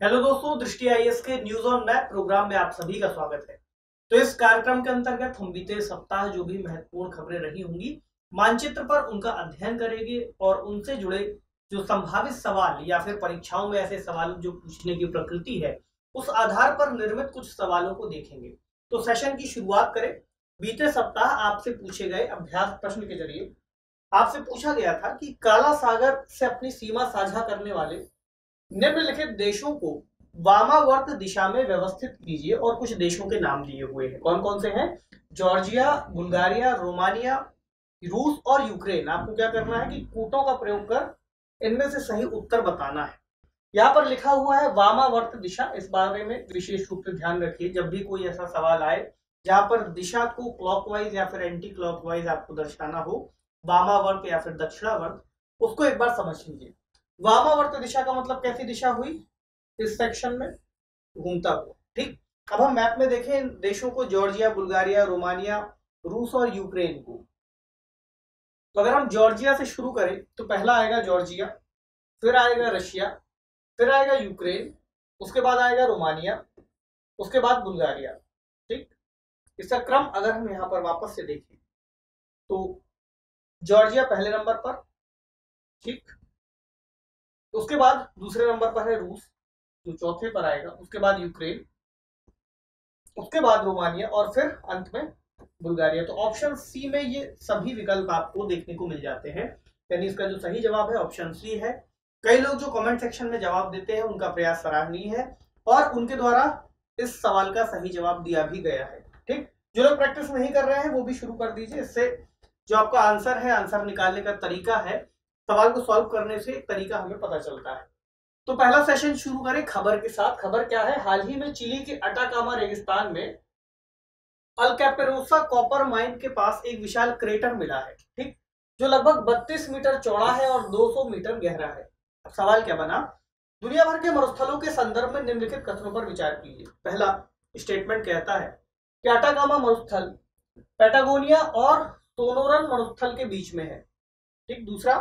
Hello दोस्तों, दृष्टि IAS के न्यूज ऑन मैप प्रोग्राम में आप सभी का स्वागत है। तो इस कार्यक्रम के अंतर्गत हम बीते सप्ताह जो भी महत्वपूर्ण खबरें रही होंगी, मानचित्र पर उनका अध्ययन करेंगे और उनसे जुड़े जो संभावित सवाल या फिर परीक्षाओं में ऐसे सवाल जो पूछने की प्रकृति है, उस आधार पर निर्मित कुछ सवालों को देखेंगे। तो सेशन की शुरुआत करें। बीते सप्ताह आपसे पूछे गए अभ्यास प्रश्न के जरिए आपसे पूछा गया था कि काला सागर से अपनी सीमा साझा करने वाले निम्नलिखित देशों को वामावर्त दिशा में व्यवस्थित कीजिए और कुछ देशों के नाम दिए हुए हैं। कौन कौन से हैं? जॉर्जिया, बुल्गारिया, रोमानिया, रूस और यूक्रेन। आपको क्या करना है कि कूटों का प्रयोग कर इनमें से सही उत्तर बताना है। यहाँ पर लिखा हुआ है वामावर्त दिशा। इस बारे में विशेष रूप से ध्यान रखिए, जब भी कोई ऐसा सवाल आए जहां पर दिशा को क्लॉकवाइज या फिर एंटी क्लॉकवाइज आपको दर्शाना हो, वामावर्त या फिर दक्षिणावर्त, उसको एक बार समझ लीजिए। वामावर्त दिशा का मतलब कैसी दिशा हुई? इस सेक्शन में घूमता हुआ। ठीक, अब हम मैप में देखें देशों को, जॉर्जिया, बुल्गारिया, रोमानिया, रूस और यूक्रेन को। तो अगर हम जॉर्जिया से शुरू करें तो पहला आएगा जॉर्जिया, फिर आएगा रशिया, फिर आएगा यूक्रेन, उसके बाद आएगा रोमानिया, उसके बाद बुल्गारिया। ठीक, इसका क्रम अगर हम यहां पर वापस से देखें तो जॉर्जिया पहले नंबर पर, ठीक, उसके बाद दूसरे नंबर पर है रूस जो चौथे पर आएगा, उसके बाद यूक्रेन, उसके बाद रोमानिया और फिर अंत में बुल्गारिया। तो ऑप्शन सी में ये सभी विकल्प आपको देखने को मिल जाते हैं, यानी इसका जो सही जवाब है ऑप्शन सी है। कई लोग जो कमेंट सेक्शन में जवाब देते हैं उनका प्रयास सराहनीय है और उनके द्वारा इस सवाल का सही जवाब दिया भी गया है। ठीक, जो लोग प्रैक्टिस नहीं कर रहे हैं वो भी शुरू कर दीजिए। इससे जो आपका आंसर है, आंसर निकालने का तरीका है, सवाल को सॉल्व करने से एक तरीका हमें पता चलता है। तो पहला सेशन शुरू करें खबर के साथ। खबर क्या है? हाल ही में चिली के अटाकामा रेगिस्तान में अल्कैपेरोसा कॉपर माइन के पास एक विशाल क्रेटर मिला है, ठीक, जो लगभग 32 मीटर चौड़ा है और 200 मीटर गहरा है। अब सवाल क्या बना? दुनिया भर के मरुस्थलों के संदर्भ में निम्नलिखित कथनों पर विचार कीजिए। पहला स्टेटमेंट कहता है कि अटाकामा मरुस्थल पैटागोनिया और सोनोरन मरुस्थल के बीच में है। ठीक, दूसरा,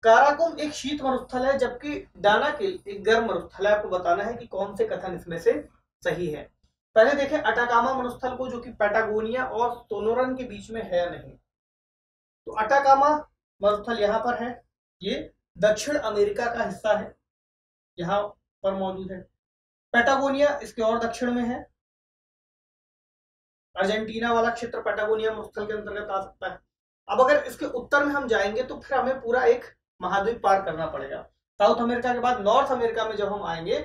काराकोम एक शीत मरुस्थल है जबकि डानाकिल एक गर्म मरुस्थल है। आपको बताना है कि कौन से कथन इसमें से सही है। पहले देखें अटाकामा मरुस्थल को, जो कि पैटागोनिया और सोनोरन के बीच में है नहीं। तो अटाकामा मरुस्थल यहाँ पर है, ये दक्षिण अमेरिका का हिस्सा है, यहाँ पर मौजूद है। पैटागोनिया इसके और दक्षिण में है, अर्जेंटीना वाला क्षेत्र पैटागोनिया मरुस्थल के अंतर्गत आ सकता है। अब अगर इसके उत्तर में हम जाएंगे तो फिर हमें पूरा एक महाद्वीप पार करना पड़ेगा। साउथ अमेरिका के बाद नॉर्थ अमेरिका में जब हम आएंगे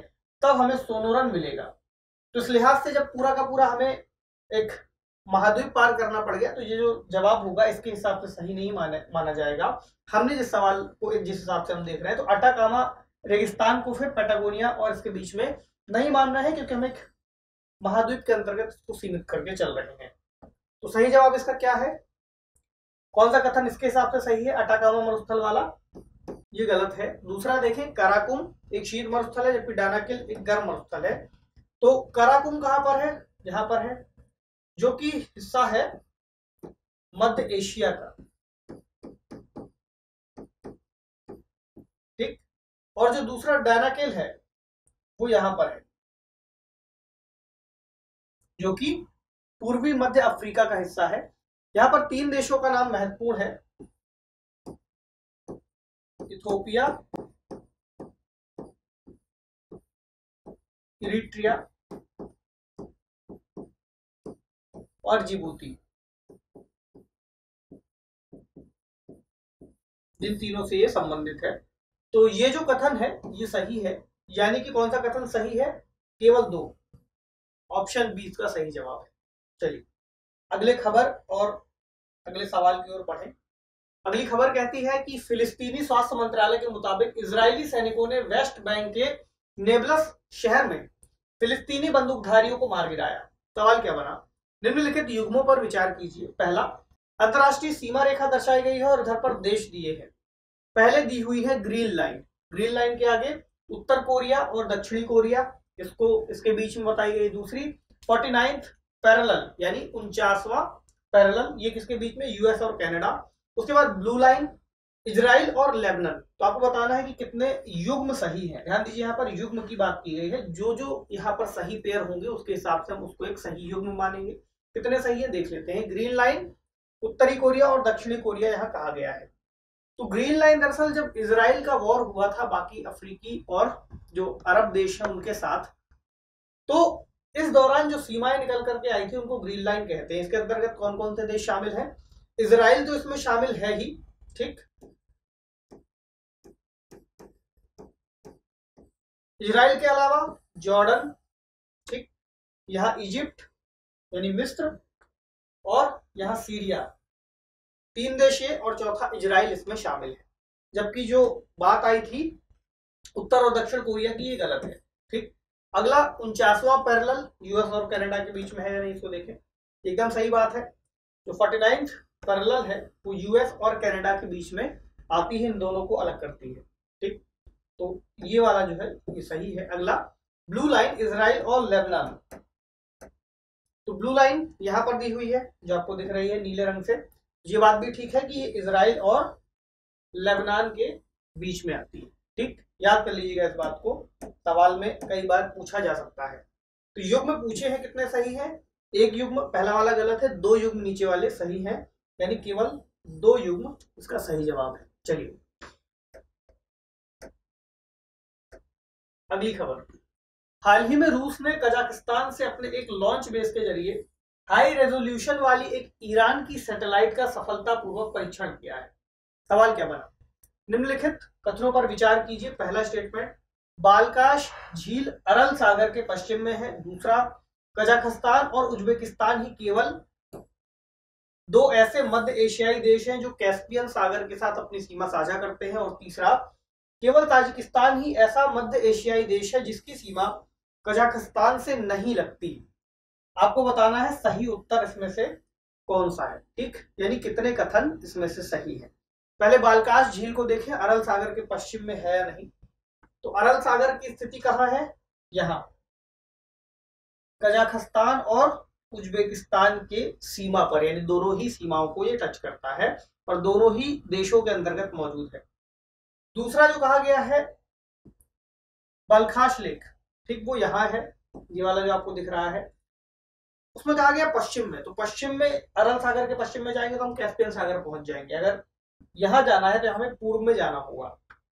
तब हमें सोनोरन मिलेगा। तो इस लिहाज से जब पूरा का पूरा हमें एक महाद्वीप पार करना पड़ गया तो ये जो जवाब होगा इसके हिसाब से सही नहीं माना जाएगा। हमने जिस सवाल को जिस हिसाब से हम देख रहे हैं, तो अटाकामा रेगिस्तान को फिर पैटागोनिया और इसके बीच में नहीं मानना है, क्योंकि हम एक महाद्वीप के अंतर्गत इसको सीमित करके चल रहे हैं। तो सही जवाब इसका क्या है? कौन सा कथन इसके हिसाब से सही है? अटाकामा मरुस्थल वाला, ये गलत है। दूसरा देखें, काराकुम एक शीत मरुस्थल है जबकि डानाकिल एक गर्म मरुस्थल है। तो काराकुम कहां पर है? यहां पर है, जो कि हिस्सा है मध्य एशिया का। ठीक, और जो दूसरा डानाकिल है वो यहां पर है, जो कि पूर्वी मध्य अफ्रीका का हिस्सा है। यहां पर 3 देशों का नाम महत्वपूर्ण है, इथियोपिया, इरिट्रिया और जिबूती। जिन तीनों से ये संबंधित है। तो ये जो कथन है ये सही है, यानी कि कौन सा कथन सही है? केवल 2, ऑप्शन बी का सही जवाब है। चलिए अगले खबर और अगले सवाल की ओर बढ़ें। अगली खबर कहती है कि फिलिस्तीनी स्वास्थ्य मंत्रालय के मुताबिक इजरायली सैनिकों ने वेस्ट बैंक के नेबलस शहर में फिलिस्तीनी बंदूकधारियों को मार गिराया। सवाल क्या बना? निम्नलिखित युग्मों पर विचार कीजिए। पहला, अंतरराष्ट्रीय सीमा रेखा दर्शाई गई है और इधर पर देश दिए हैं। पहले दी हुई है ग्रीन लाइन, ग्रीन लाइन के आगे उत्तर कोरिया और दक्षिणी कोरिया, इसको इसके बीच में बताई गई। दूसरी 49th पैरेलल यानी 49वां पैरेलल, ये किसके बीच में? यूएस और कनाडा। उसके बाद ब्लू लाइन इजराइल और लेबनान, तो आपको बताना है कि कितने युग्म सही हैं। ध्यान दीजिए यहाँ पर युग्म की बात की गई है, जो जो यहाँ पर सही पेयर होंगे उसके हिसाब से हम उसको एक सही युग्म मानेंगे। कितने सही है देख लेते हैं। ग्रीन लाइन उत्तरी कोरिया और दक्षिणी कोरिया यहाँ कहा गया है। तो ग्रीन लाइन दरअसल जब इजराइल का वॉर हुआ था बाकी अफ्रीकी और जो अरब देश हैं उनके साथ, तो इस दौरान जो सीमाएं निकल करके आई थी उनको ग्रीन लाइन कहते हैं। इसके अंतर्गत कौन कौन से देश शामिल हैं? इजराइल तो इसमें शामिल है ही, ठीक। इजराइल के अलावा जॉर्डन, ठीक, यहाँ इजिप्ट यानी मिस्र, और यहाँ सीरिया, 3 देश ये और चौथा इजराइल इसमें शामिल है। जबकि जो बात आई थी उत्तर और दक्षिण कोरिया की, ये गलत है, ठीक। अगला 49वां पैरेलल यूएस और कनाडा के बीच में है या नहीं, इसको देखें। एकदम सही बात है। जो 49th पैरेलल है वो यूएस और कनाडा के बीच में आती है, इन दोनों को अलग करती है, ठीक। तो ये वाला जो है ये सही है। अगला ब्लू लाइन इजराइल और लेबनान, तो ब्लू लाइन यहां पर दी हुई है जो आपको दिख रही है नीले रंग से। ये बात भी ठीक है कि ये इजराइल और लेबनान के बीच में आती है, ठीक। याद कर लीजिएगा इस बात को, सवाल में कई बार पूछा जा सकता है। तो युग्म पूछे हैं कितने सही हैं? एक युग्म पहला वाला गलत है, 2 युग्म नीचे वाले सही हैं, यानी केवल 2 युग्म इसका सही जवाब है। चलिए अगली खबर। हाल ही में रूस ने कजाकिस्तान से अपने एक लॉन्च बेस के जरिए हाई रेजोल्यूशन वाली एक ईरान की सैटेलाइट का सफलतापूर्वक परीक्षण किया है। सवाल क्या बना? निम्नलिखित कथनों पर विचार कीजिए। पहला स्टेटमेंट, बालकाश झील अरल सागर के पश्चिम में है। दूसरा, कजाकिस्तान और उज्बेकिस्तान ही केवल 2 ऐसे मध्य एशियाई देश हैं जो कैस्पियन सागर के साथ अपनी सीमा साझा करते हैं। और तीसरा, केवल ताजिकिस्तान ही ऐसा मध्य एशियाई देश है जिसकी सीमा कजाकिस्तान से नहीं लगती। आपको बताना है सही उत्तर इसमें से कौन सा है, ठीक। यानी कितने कथन इसमें से सही है। पहले बालकाश झील को देखें, अरल सागर के पश्चिम में है या नहीं। तो अरल सागर की स्थिति कहां है? यहां कजाकिस्तान और उज्बेकिस्तान के सीमा पर, यानी दोनों ही सीमाओं को ये टच करता है और दोनों ही देशों के अंतर्गत मौजूद है। दूसरा जो कहा गया है बलखाश लेक, ठीक, वो यहां है, ये वाला जो आपको दिख रहा है। उसमें कहा गया पश्चिम में, तो पश्चिम में अरल सागर के पश्चिम में जाएंगे तो हम कैस्पियन सागर पहुंच जाएंगे। अगर यहां जाना है तो हमें पूर्व में जाना होगा।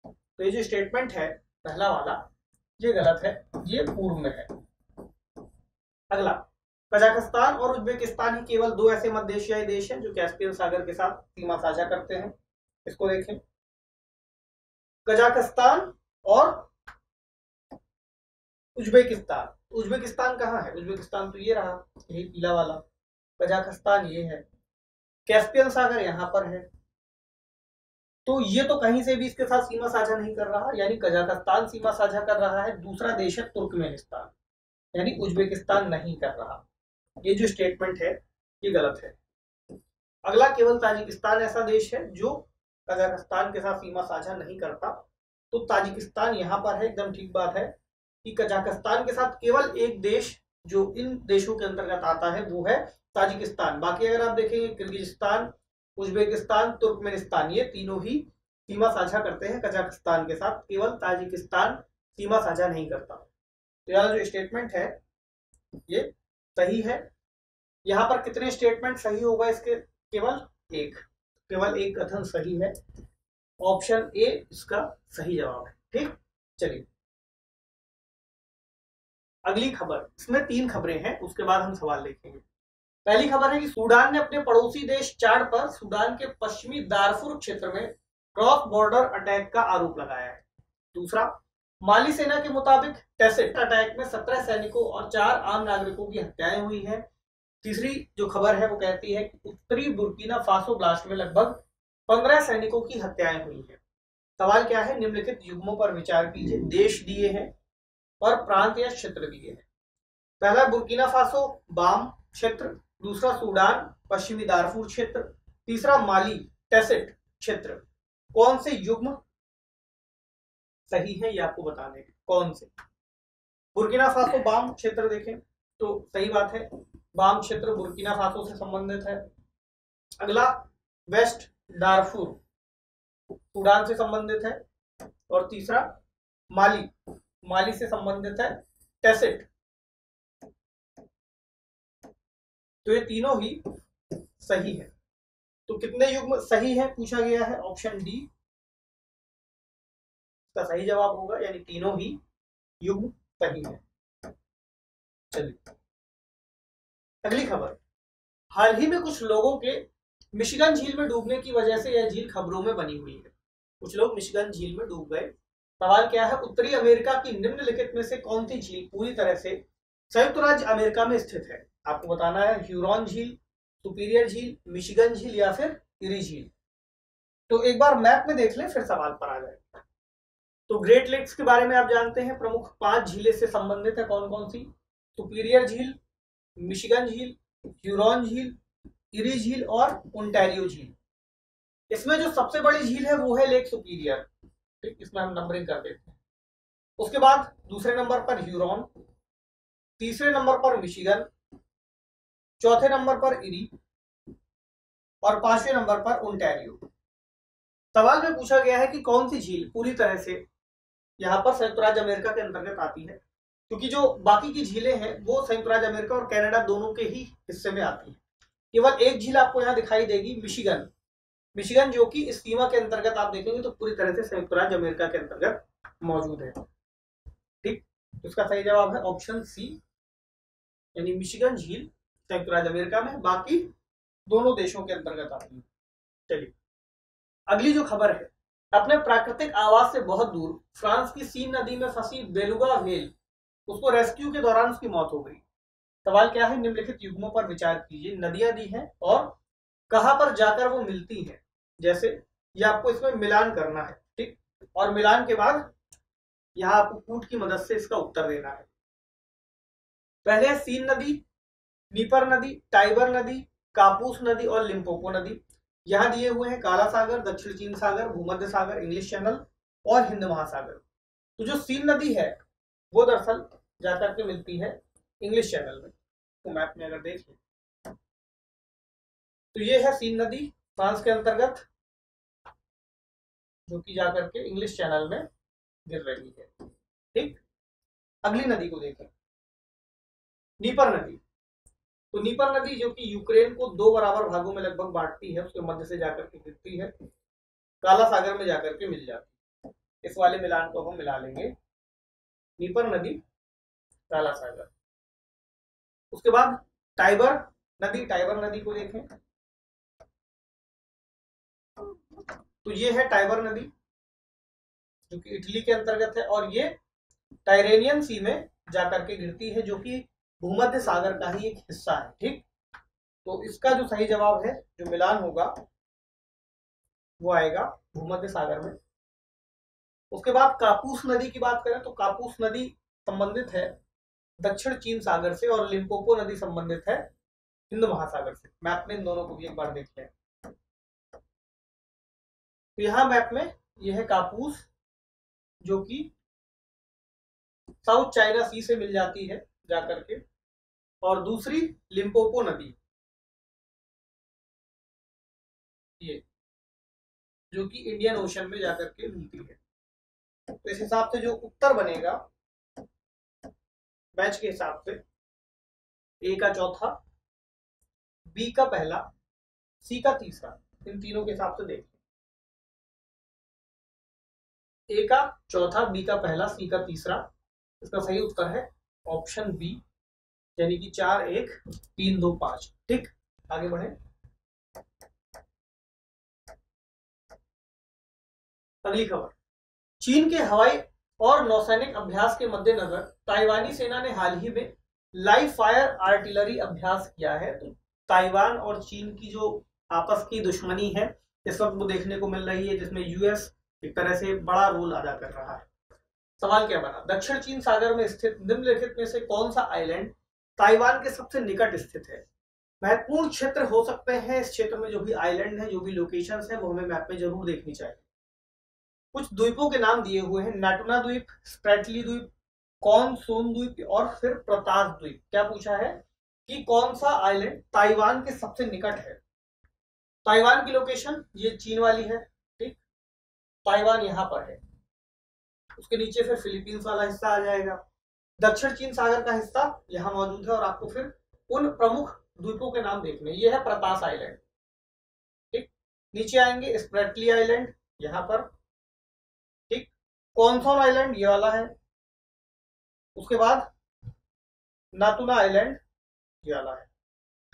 तो ये जो स्टेटमेंट है पहला वाला ये गलत है, ये पूर्व में है। अगला, कजाकिस्तान और उज्बेकिस्तान ही केवल 2 ऐसे मध्य एशियाई देश हैं जो कैस्पियन सागर के साथ सीमा साझा करते हैं। इसको देखें, कजाकिस्तान और उज्बेकिस्तान। उज्बेकिस्तान कहाँ है? उज्बेकिस्तान तो ये रहा, यही पीला वाला। कजाकिस्तान ये है, कैस्पियन सागर यहाँ पर है। तो ये तो कहीं से भी इसके साथ सीमा साझा नहीं कर रहा, यानी कजाकिस्तान सीमा साझा कर रहा है। दूसरा देश है तुर्कमेनिस्तान, यानी उज्बेकिस्तान नहीं कर रहा। ये जो स्टेटमेंट है ये गलत है। अगला, केवल ताजिकिस्तान ऐसा देश है जो कजाकिस्तान के साथ सीमा साझा नहीं करता। तो ताजिकिस्तान यहाँ पर है, एकदम ठीक बात है कि कजाकिस्तान के साथ केवल एक देश जो इन देशों के अंतर्गत आता है वो है ताजिकिस्तान। बाकी अगर आप देखेंगे किर्गिस्तान, उज्बेकिस्तान, तुर्कमेनिस्तान, ये तीनों ही सीमा साझा करते हैं कजाकिस्तान के साथ, केवल ताजिकिस्तान सीमा साझा नहीं करता। तो यह जो स्टेटमेंट है ये सही है। यहाँ पर कितने स्टेटमेंट सही होगा इसके? केवल एक कथन सही है। ऑप्शन ए इसका सही जवाब है, ठीक। चलिए अगली खबर, इसमें 3 खबरें हैं, उसके बाद हम सवाल देखेंगे। पहली खबर है कि सूडान ने अपने पड़ोसी देश चाड पर सूडान के पश्चिमी दारफुर क्षेत्र में क्रॉस बॉर्डर अटैक का आरोप लगाया है। दूसरा, माली सेना के मुताबिक टेसेट अटैक में 17 सैनिकों और 4 आम नागरिकों की हत्याएं हुई हैं। तीसरी जो खबर है वो कहती है कि उत्तरी बुर्किना फासो ब्लास्ट में लगभग 15 सैनिकों की हत्याएं हुई हैं। सवाल क्या है? निम्नलिखित युग्मों पर विचार कीजिए। देश दिए हैं और प्रांत या क्षेत्र दिए हैं। पहला बुर्किना फासो बाम क्षेत्र, दूसरा सूडान पश्चिमी दारफुर क्षेत्र, तीसरा माली टेसेट क्षेत्र। कौन से युग्म सही है ये आपको बताने हैं। कौन से? बुर्किना फासो बाम क्षेत्र देखें तो सही बात है, बाम क्षेत्र बुर्किना फासो से संबंधित है। अगला वेस्ट दारफुर, सूडान से संबंधित है, और तीसरा माली से संबंधित है टेसिट। तो ये तीनों ही सही है। तो कितने युग्म सही है पूछा गया है, ऑप्शन डी का सही जवाब होगा, यानी तीनों ही युग्म सही है। चलिए अगली खबर। हाल ही में कुछ लोगों के मिशिगन झील में डूबने की वजह से यह झील खबरों में बनी हुई है। कुछ लोग मिशिगन झील में डूब गए। सवाल क्या है, उत्तरी अमेरिका की निम्नलिखित में से कौन सी झील पूरी तरह से संयुक्त राज्य अमेरिका में स्थित है? आपको बताना है ह्यूरॉन झील, सुपीरियर झील, मिशिगन झील या फिर इरी झील। तो एक बार मैप में देख लें फिर सवाल पर आ जाए। तो ग्रेट लेक्स के बारे में आप जानते हैं, प्रमुख 5 झीलें से संबंधित है। कौन कौन सी? सुपीरियर झील, मिशिगन झील, ह्यूरॉन झील, इरी झील और ओंटारियो झील। इसमें जो सबसे बड़ी झील है वो है लेक सुपीरियर, ठीक, इसमें हम नंबरिंग कर देते हैं। उसके बाद दूसरे नंबर पर ह्यूरॉन, तीसरे नंबर पर मिशिगन, चौथे नंबर पर इरी और 5वें नंबर पर ओंटारियो। सवाल में पूछा गया है कि कौन सी झील पूरी तरह से यहाँ पर संयुक्त राज्य अमेरिका के अंतर्गत आती है, क्योंकि जो बाकी की झीलें हैं वो संयुक्त राज्य अमेरिका और कनाडा दोनों के ही हिस्से में आती है। केवल एक झील आपको यहाँ दिखाई देगी, मिशिगन जो कि इस सीमा के अंतर्गत आप देखेंगे तो पूरी तरह से संयुक्त राज्य अमेरिका के अंतर्गत मौजूद है। ठीक, इसका सही जवाब है ऑप्शन सी, यानी मिशिगन झील संयुक्त राज्य अमेरिका में, बाकी दोनों देशों के अंतर्गत आती है। चलिए अगली जो खबर है, अपने प्राकृतिक आवास से बहुत दूर फ्रांस की सीन नदी में फंसी बेलुगा व्हेल, उसको रेस्क्यू के दौरान उसकी मौत हो गई। सवाल क्या है, निम्नलिखित युग्मों पर विचार कीजिए। नदियां दी हैं और कहां पर जाकर वो मिलती हैं, जैसे ये आपको इसमें मिलान करना है, ठीक, और मिलान के बाद यहाँ आपको कूट की मदद से इसका उत्तर देना है। पहले है सीन नदी, नीपर नदी, टाइबर नदी, कापूस नदी और लिम्पोपो नदी। यहाँ दिए हुए हैं काला सागर, दक्षिण चीन सागर, भूमध्य सागर, इंग्लिश चैनल और हिंद महासागर। तो जो सीन नदी है वो दरअसल जाकर के मिलती है इंग्लिश चैनल में। तो मैप में अगर देखें तो ये है सीन नदी फ्रांस के अंतर्गत, जो कि जाकर के इंग्लिश चैनल में गिर रही है। ठीक, अगली नदी को देखें, नीपर नदी। तो नीपर नदी जो कि यूक्रेन को 2 बराबर भागों में लगभग बांटती है, उसके मध्य से जाकर के गिरती है, काला सागर में जाकर के मिल जाती है। इस वाले मिलान को हम मिला लेंगे, नीपर नदी काला सागर। उसके बाद टाइबर नदी को देखें तो ये है टाइबर नदी जो कि इटली के अंतर्गत है, और ये टाइरेनियन सी में जाकर के गिरती है, जो कि भूमध्य सागर का ही एक हिस्सा है। ठीक, तो इसका जो सही जवाब है, जो मिलान होगा वो आएगा भूमध्य सागर में। उसके बाद कापूस नदी की बात करें तो कापूस नदी संबंधित है दक्षिण चीन सागर से, और लिम्पोपो नदी संबंधित है हिंद महासागर से। मैप में इन दोनों को भी एक बार देख लें। तो यहाँ मैप में यह है कापूस, जो कि साउथ चाइना सी से मिल जाती है जाकर के, और दूसरी लिम्पोपो नदी ये जो कि इंडियन ओशन में जाकर के मिलती है। तो इस हिसाब से जो उत्तर बनेगा मैच के हिसाब से, ए का चौथा, बी का पहला, सी का तीसरा, इन तीनों के हिसाब से देखें। ए का चौथा, बी का पहला, सी का तीसरा, इसका सही उत्तर है ऑप्शन बी, यानी कि 4 1 3 2 5। ठीक, आगे बढ़े। अगली खबर, चीन के हवाई और नौसैनिक अभ्यास के मद्देनजर ताइवानी सेना ने हाल ही में लाइव फायर आर्टिलरी अभ्यास किया है। तो ताइवान और चीन की जो आपस की दुश्मनी है इस वक्त वो देखने को मिल रही है, जिसमें यूएस एक तरह से बड़ा रोल अदा कर रहा है। सवाल क्या बना, दक्षिण चीन सागर में स्थित निम्नलिखित में से कौन सा आइलैंड ताइवान के सबसे निकट स्थित है? महत्वपूर्ण क्षेत्र हो सकते हैं, इस क्षेत्र में जो भी आइलैंड है, जो भी लोकेशंस है, वो हमें मैप में जरूर देखनी चाहिए। कुछ द्वीपों के नाम दिए हुए हैं, नाटुना द्वीप, स्प्रेटली द्वीप, कॉन सोन द्वीप और फिर प्रतास द्वीप। क्या पूछा है कि कौन सा आइलैंड ताइवान के सबसे निकट है? ताइवान की लोकेशन ये चीन वाली है, ठीक, ताइवान यहाँ पर है, उसके नीचे फिर फिलीपींस वाला हिस्सा आ जाएगा, दक्षिण चीन सागर का हिस्सा यहाँ मौजूद है, और आपको फिर उन प्रमुख द्वीपों के नाम देखने। ये है प्रतास आइलैंड, ठीक। नीचे आएंगे स्प्रेटली आइलैंड यहाँ पर, ठीक। कॉन्सोन आइलैंड ये वाला है, उसके बाद नातुना आइलैंड ये वाला है।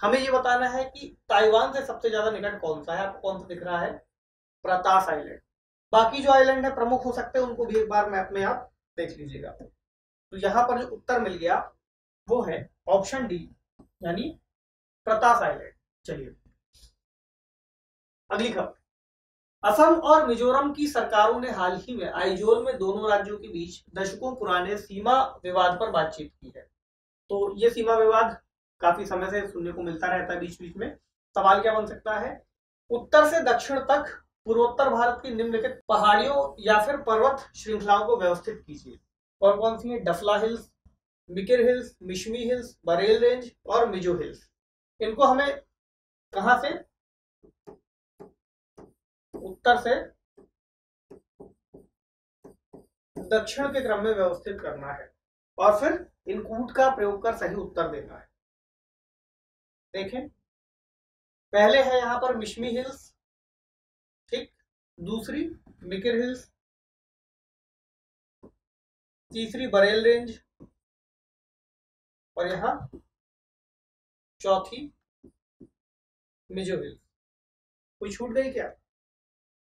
हमें ये बताना है कि ताइवान से सबसे ज्यादा निकट कौन सा है। आपको कौन सा दिख रहा है? प्रतास आइलैंड। बाकी जो आइलैंड है प्रमुख हो सकते हैं, उनको भी एक बार मैप में आप देख लीजिएगा। तो यहाँ पर जो उत्तर मिल गया वो है ऑप्शन डी, यानी प्रतास आइलैंड। चलिए अगली खबर। असम और मिजोरम की सरकारों ने हाल ही में आइजोल में दोनों राज्यों के बीच दशकों पुराने सीमा विवाद पर बातचीत की है। तो ये सीमा विवाद काफी समय से सुनने को मिलता रहता है बीच बीच में। सवाल क्या बन सकता है? उत्तर से दक्षिण तक पूर्वोत्तर भारत की निम्नलिखित पहाड़ियों या फिर पर्वत श्रृंखलाओं को व्यवस्थित कीजिए। कौन कौन सी है? डफला hills, Mikir hills, Mishmi hills, Barail range और मिजो हिल्स। इनको हमें कहां से? उत्तर से दक्षिण के क्रम में व्यवस्थित करना है और फिर इन कूट का प्रयोग कर सही उत्तर देना है। देखें, पहले है यहां पर मिशमी हिल्स, ठीक। दूसरी मिकिर हिल्स, तीसरी बरेल रेंज, और यहां चौथी मिजो हिल्स। कोई छूट गई क्या?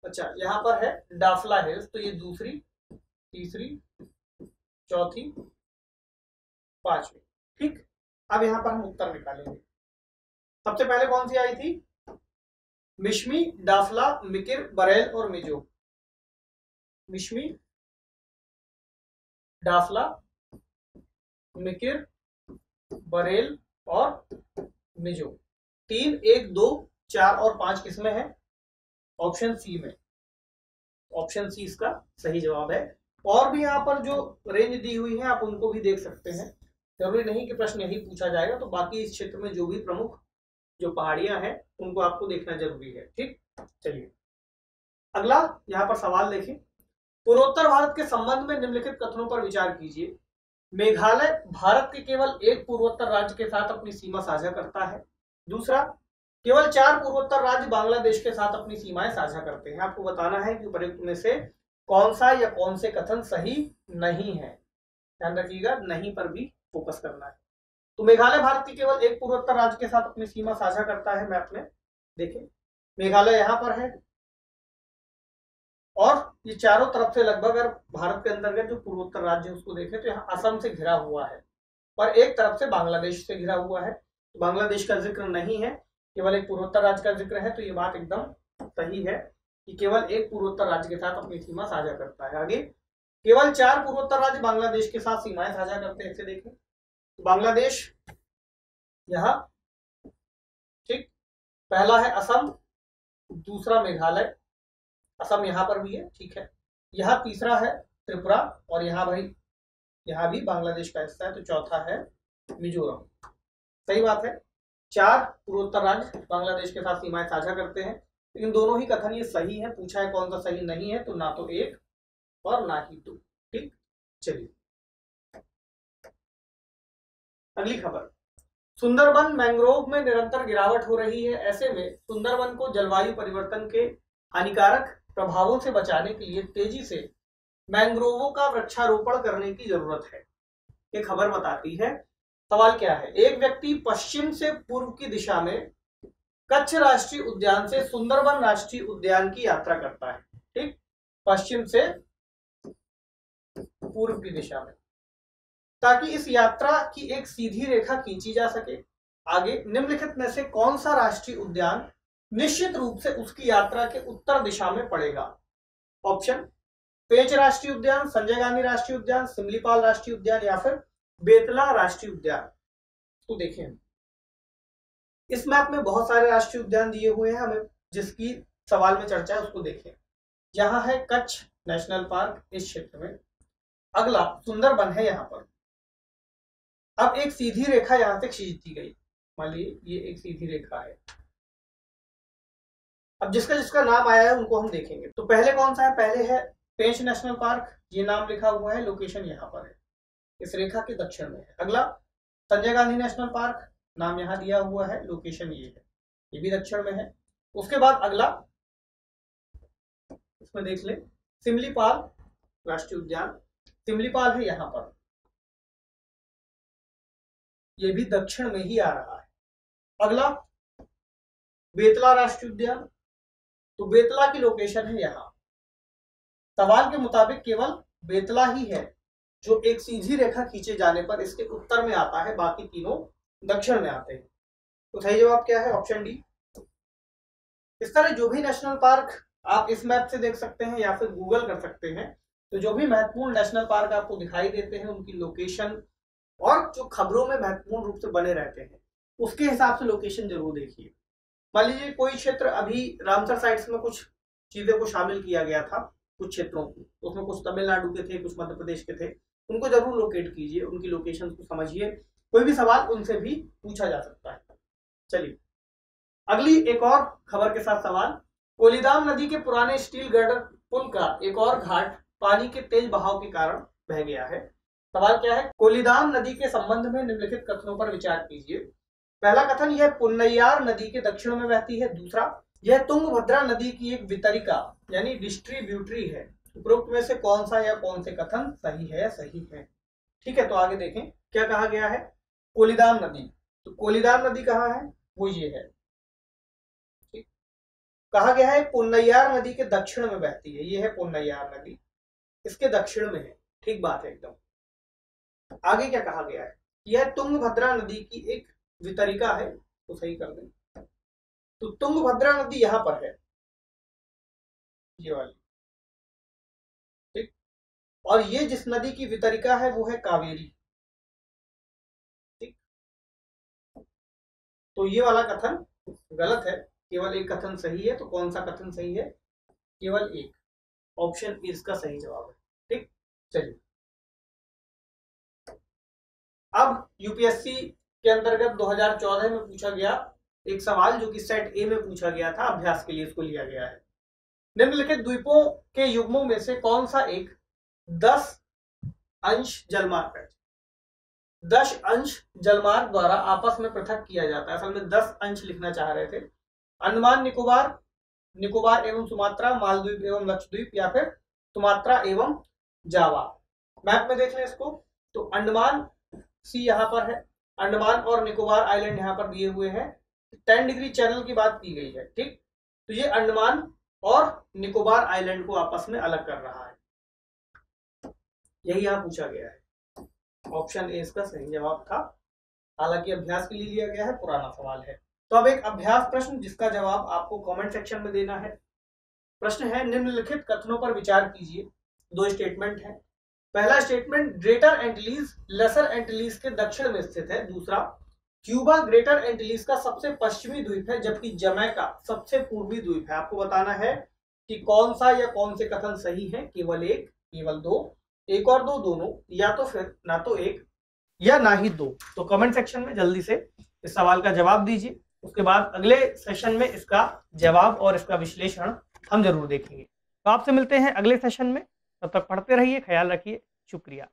अच्छा, यहां पर है डाफला हिल्स, तो ये दूसरी, तीसरी, चौथी, पांचवी, ठीक। अब यहां पर हम उत्तर निकालेंगे। सबसे पहले कौन सी आई थी? मिशमी, डाफला, मिकिर, बरेल और मिजो। मिशमी, डाफला, मिकिर, बरेल और मिजो। 3, 1, 2, 4 और 5 किसमें है? ऑप्शन सी में। ऑप्शन सी इसका सही जवाब है। और भी यहाँ पर जो रेंज दी हुई है आप उनको भी देख सकते हैं। जरूरी नहीं कि प्रश्न यही पूछा जाएगा, तो बाकी इस क्षेत्र में जो भी प्रमुख जो पहाड़ियां हैं उनको आपको देखना जरूरी है, ठीक। चलिए अगला यहाँ पर सवाल देखें। पूर्वोत्तर भारत के संबंध में निम्नलिखित कथनों पर विचार कीजिए। मेघालय भारत के केवल एक पूर्वोत्तर राज्य के साथ अपनी सीमा साझा करता है। दूसरा, केवल 4 पूर्वोत्तर राज्य बांग्लादेश के साथ अपनी सीमाएं साझा करते हैं। आपको बताना है कि उपरोक्त में से कौन सा या कौन से कथन सही नहीं है। ध्यान रखिएगा, नहीं पर भी फोकस करना है। तो मेघालय भारत के केवल एक पूर्वोत्तर राज्य के साथ अपनी सीमा साझा करता है। मैप में देखें, मेघालय यहां पर है और ये चारों तरफ से लगभग, अगर भारत के अंतर्गत जो पूर्वोत्तर राज्य है उसको देखें तो यहाँ असम से घिरा हुआ है और एक तरफ से बांग्लादेश से घिरा हुआ है। तो बांग्लादेश का जिक्र नहीं है, केवल एक पूर्वोत्तर राज्य का जिक्र है। तो ये बात एकदम सही है कि केवल एक पूर्वोत्तर राज्य के साथ अपनी सीमा साझा करता है। आगे, केवल 4 पूर्वोत्तर राज्य बांग्लादेश के साथ सीमाएं साझा करते हैं। इसे देखें, तो बांग्लादेश यहाँ, ठीक। पहला है असम, दूसरा मेघालय, असम यहाँ पर भी है, ठीक है। यहाँ तीसरा है त्रिपुरा और यहाँ भाई यहाँ भी बांग्लादेश का हिस्सा है। तो चौथा है मिजोरम। सही बात है, 4 पूर्वोत्तर राज्य बांग्लादेश के साथ सीमाएं साझा करते हैं, लेकिन दोनों ही कथन ये सही है। पूछा है कौन सा सही नहीं है, तो ना तो 1 और ना ही 2, ठीक। चलिए अगली खबर। सुंदरबन मैंग्रोव में निरंतर गिरावट हो रही है। ऐसे में सुंदरबन को जलवायु परिवर्तन के हानिकारक प्रभावों से बचाने के लिए तेजी से मैंग्रोवों का वृक्षारोपण करने की जरूरत है। ये खबर बताती है। सवाल क्या है? एक व्यक्ति पश्चिम से पूर्व की दिशा में कच्छ राष्ट्रीय उद्यान से सुंदरबन राष्ट्रीय उद्यान की यात्रा करता है, ठीक। पश्चिम से पूर्व की दिशा में, ताकि इस यात्रा की एक सीधी रेखा खींची जा सके। आगे, निम्नलिखित में से कौन सा राष्ट्रीय उद्यान निश्चित रूप से उसकी यात्रा के उत्तर दिशा में पड़ेगा? ऑप्शन, पेंच राष्ट्रीय उद्यान, संजय गांधी राष्ट्रीय उद्यान, सिमलीपाल राष्ट्रीय उद्यान या फिर बेतला राष्ट्रीय उद्यान। तो देखें, इस मैप में बहुत सारे राष्ट्रीय उद्यान दिए हुए हैं। हमें जिसकी सवाल में चर्चा है उसको देखें। यहाँ है कच्छ नेशनल पार्क इस क्षेत्र में। अगला सुंदरबन है यहाँ पर। अब एक सीधी रेखा यहां से खींच दी गई। मान लीजिए ये एक सीधी रेखा है, अब जिसका जिसका नाम आया है उनको हम देखेंगे। तो पहले कौन सा है, पहले है पेंच नेशनल पार्क, ये नाम लिखा हुआ है, लोकेशन यहाँ पर है, इस रेखा के दक्षिण में है। अगला संजय गांधी नेशनल पार्क, नाम यहाँ दिया हुआ है, लोकेशन ये है, ये भी दक्षिण में है। उसके बाद अगला इसमें देख ले सिमलीपाल राष्ट्रीय उद्यान, सिमलीपाल है यहाँ पर, ये भी दक्षिण में ही आ रहा है। अगला बेतला राष्ट्रीय उद्यान, तो बेतला की लोकेशन है यहाँ। सवाल के मुताबिक केवल बेतला ही है जो एक सीधी रेखा खींचे जाने पर इसके उत्तर में आता है, बाकी तीनों दक्षिण में आते हैं। तो सही जवाब क्या है, ऑप्शन डी। इस तरह जो भी नेशनल पार्क आप इस मैप से देख सकते हैं या फिर गूगल कर सकते हैं, तो जो भी महत्वपूर्ण नेशनल पार्क आपको दिखाई देते हैं उनकी लोकेशन और जो खबरों में महत्वपूर्ण रूप से बने रहते हैं उसके हिसाब से लोकेशन जरूर देखिए। मान लीजिए कोई क्षेत्र, अभी रामसर साइट्स में कुछ चीजें को शामिल किया गया था, कुछ क्षेत्रों को, उसमें कुछ तमिलनाडु के थे, कुछ मध्य प्रदेश के थे, उनको जरूर लोकेट कीजिए, उनकी लोकेशन को समझिए, कोई भी सवाल उनसे भी पूछा जा सकता है। चलिए अगली एक और खबर के साथ सवाल, कोलीधाम नदी के पुराने स्टील गर्डर पुल का एक और घाट पानी के तेज बहाव के कारण बह गया है। सवाल क्या है, कोलीधाम नदी के संबंध में निम्नलिखित कथनों पर विचार कीजिए। पहला कथन, यह पुन्नैयार नदी के दक्षिण में बहती है। दूसरा, यह तुंगभद्रा नदी की एक वितरिका यानी डिस्ट्रीब्यूटरी है। उपरोक्त में से कौन सा या कौन से कथन सही है? सही है। ठीक है, तो आगे देखें क्या कहा गया है। कोलीधाम नदी, तो कोलीधाम नदी कहाँ है, वो ये है। ठीक, कहा गया है पुन्नैयार नदी के दक्षिण में बहती है, ये है पुन्नैयार नदी, इसके दक्षिण में है। ठीक बात है एकदम। आगे क्या कहा गया है, यह तुंगभद्रा नदी की एक वितरिका है, तो सही कर दें। तो तुंगभद्रा नदी यहां पर है, ये वाली। ठीक, और ये जिस नदी की वितरिका है वो है कावेरी। ठीक, तो ये वाला कथन गलत है, केवल एक कथन सही है। तो कौन सा कथन सही है? केवल एक, ऑप्शन ए इसका सही जवाब है। ठीक, चलिए अब यूपीएससी के अंतर्गत 2014 में पूछा गया एक सवाल जो कि सेट ए में पूछा गया था, अभ्यास के लिए इसको लिया गया है। निम्नलिखित द्वीपों के युग्मों में से कौन सा एक 10 अंश जलमार्ग है? 10 अंश जलमार्ग द्वारा आपस में पृथक किया जाता है। असल में 10 अंश लिखना चाह रहे थे। अंडमान निकोबार, निकोबार एवं सुमात्रा, मालदीव एवं लक्षद्वीप, या फिर सुमात्रा एवं जावा। मैप में देख लें इसको, तो अंडमान सी यहाँ पर है, अंडमान और निकोबार आइलैंड यहाँ पर दिए हुए हैं। 10 डिग्री चैनल की बात की गई है। ठीक, तो ये अंडमान और निकोबार आइलैंड को आपस में अलग कर रहा है, यही यहाँ पूछा गया है। ऑप्शन ए इसका सही जवाब था, हालांकि अभ्यास के लिए लिया गया है, पुराना सवाल है। तो अब एक अभ्यास प्रश्न जिसका जवाब आपको कमेंट सेक्शन में देना है। प्रश्न है, निम्नलिखित कथनों पर विचार कीजिए। 2 स्टेटमेंट है। पहला स्टेटमेंट, ग्रेटर एंटिलीज लेसर एंटिलीज के दक्षिण में स्थित है। दूसरा, क्यूबा ग्रेटर एंटिलीज का सबसे पश्चिमी द्वीप है जबकि जमैका सबसे पूर्वी द्वीप है। आपको बताना है कि कौन सा या कौन से कथन सही है, केवल एक, केवल दो, एक और दो, दोनों, या तो फिर ना तो एक या ना ही दो। तो कमेंट सेक्शन में जल्दी से इस सवाल का जवाब दीजिए। उसके बाद अगले सेशन में इसका जवाब और इसका विश्लेषण हम जरूर देखेंगे। तो आपसे मिलते हैं अगले सेशन में, तब तक पढ़ते रहिए, ख्याल रखिए, शुक्रिया।